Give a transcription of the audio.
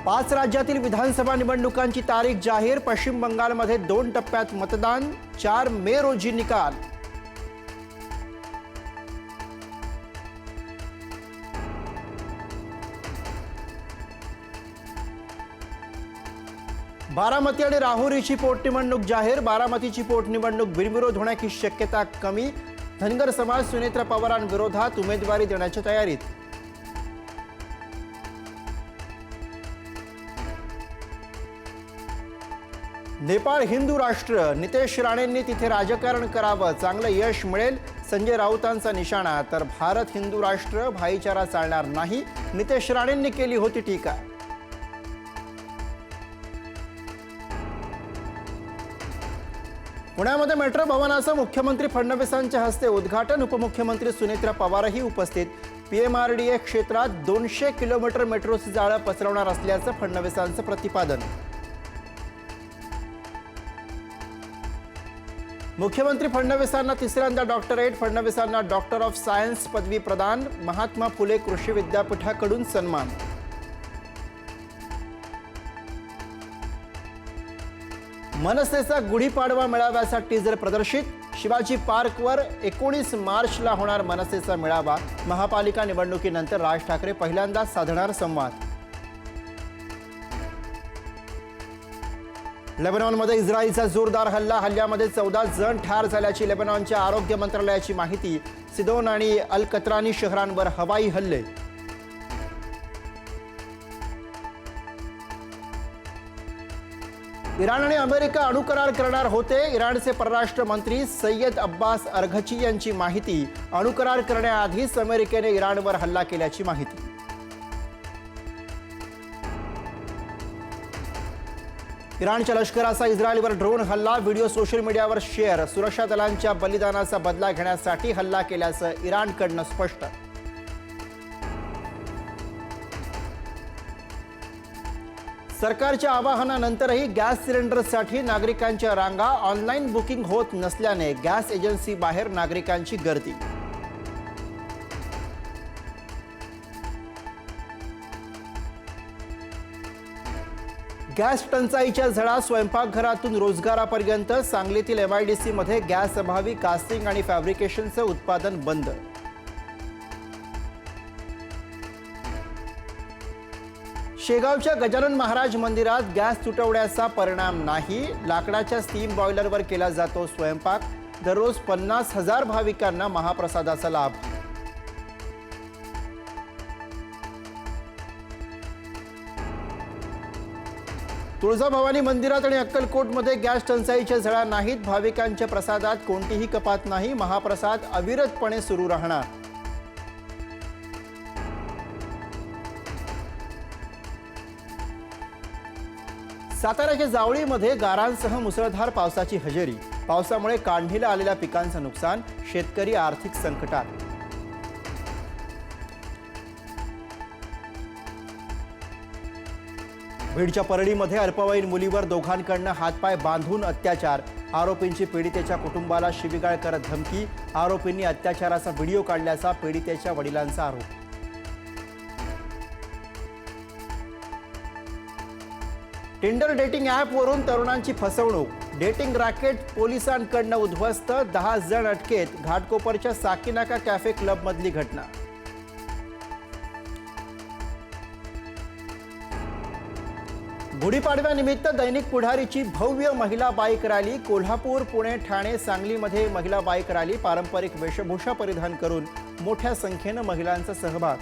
5 राज्यातील विधानसभा निवडणुकांची तारीख जाहीर। पश्चिम बंगालमध्ये 2 टप्प्यात मतदान, 4 मे रोजी निकाल। बारामती आणि राहुरीची पोटनिवडणूक जाहीर। बारामतीची पोटनिवडणूक बिनविरोध होण्याची शक्यता कमी। धनगर समाज सुनेत्र पवारांविरोधात उमेदवारी देण्याच्या तयारीत। नेपाळ हिंदू राष्ट्र, नितेश राणेंनी तिथे राजकारण करावं, चांगलं यश मिळेल, संजय राऊतांचा निशाणा। तर भारत हिंदू राष्ट्र भाईचारा चालणार नाही, नितेश राणेंनी केली होती टीका। पुण्यामध्ये मेट्रो भवनाचं मुख्यमंत्री फडणवीसांच्या हस्ते उद्घाटन। उपमुख्यमंत्री सुनेत्र पवारही उपस्थित। पीएमआरडीए क्षेत्रात 200 किलोमीटर मेट्रोचं जाळं पसरवणार असल्याचं फडणवीसांचं प्रतिपादन। मुख्यमंत्री फडणवीसांना तिसऱ्यांदा डॉक्टरेट, फडणवीसांना डॉक्टर ऑफ सायन्स पदवी प्रदान। महात्मा फुले कृषी विद्यापीठाकडून सन्मान। मनसेचा गुढीपाडवा मेळाव्याचा टीजर प्रदर्शित। शिवाजी पार्कवर 19 मार्चला होणार मनसेचा मेळावा। महापालिका निवडणुकीनंतर राज ठाकरे पहिल्यांदाच साधणार संवाद। लेबनॉनमध्ये इस्रायलचा जोरदार हल्ला, हल्ल्यामध्ये 14 जण ठार झाल्याची लेबनॉनच्या आरोग्य मंत्रालयाची माहिती। सिदोन आणि अल कत्रानी शहरांवर हवाई हल्ले। इराण आणि अमेरिका अणुकरार करणार होते, इराणचे परराष्ट्र मंत्री सय्यद अब्बास अरघची यांची माहिती। अणुकरार करण्याआधीच अमेरिकेने इराणवर हल्ला केल्याची माहिती। इराणच्या लष्कराचा इस्रायलवर ड्रोन हल्ला, व्हिडिओ सोशल मीडियावर शेअर। सुरक्षा दलांच्या बलिदानाचा बदला घेण्यासाठी हल्ला केल्याचं इराणकडनं स्पष्ट। सरकारच्या आवाहनानंतरही गॅस सिलेंडरसाठी नागरिकांच्या रांगा, ऑनलाईन बुकिंग होत नसल्याने गॅस एजन्सी बाहेर नागरिकांची गर्दी। गॅस टंचाईच्या झळा स्वयंपाकघरातून रोजगारापर्यंत। सांगलीतील MIDC मध्ये गॅस अभावी कास्टिंग आणि फॅब्रिकेशनचं उत्पादन बंद। शेगावच्या गजानन महाराज मंदिरात गॅस तुटवड्याचा परिणाम नाही, लाकडाच्या स्टीम बॉयलरवर केला जातो स्वयंपाक। दररोज 50,000 भाविकांना महाप्रसादाचा लाभ। तुळजाभवानी मंदिरात आणि अक्कलकोटमध्ये गॅस टंचाईच्या झळा नाहीत, भाविकांच्या प्रसादात कोणतीही कपात नाही, महाप्रसाद अविरतपणे सुरू राहणार। साताऱ्याच्या जावळीमध्ये गारांसह मुसळधार पावसाची हजेरी। पावसामुळे काढणीला आलेल्या पिकांचं नुकसान, शेतकरी आर्थिक संकटात। बीडच्या परळीमध्ये अल्पवयीन मुलीवर दोघांकडनं हातपाय बांधून अत्याचार, आरोपींची पीडितेच्या कुटुंबाला शिवीगाळ करत धमकी। आरोपींनी अत्याचाराचा व्हिडिओ काढल्याचा पीडितेच्या वडिलांचा आरोप। टिंडर डेटिंग ॲपवरून तरुणांची फसवणूक, डेटिंग रॅकेट पोलिसांकडनं उद्ध्वस्त, 10 जण अटकेत। घाटकोपरच्या साकीनाका कॅफे क्लबमधली घटना। गुढीपाडव्यानिमित्त दैनिक पुढारीची भव्य महिला बाईक रॅली। कोल्हापूर, पुणे, ठाणे, सांगलीमध्ये महिला बाईक रॅली। पारंपरिक वेशभूषा परिधान करून मोठ्या संख्येनं महिलांचा सहभाग।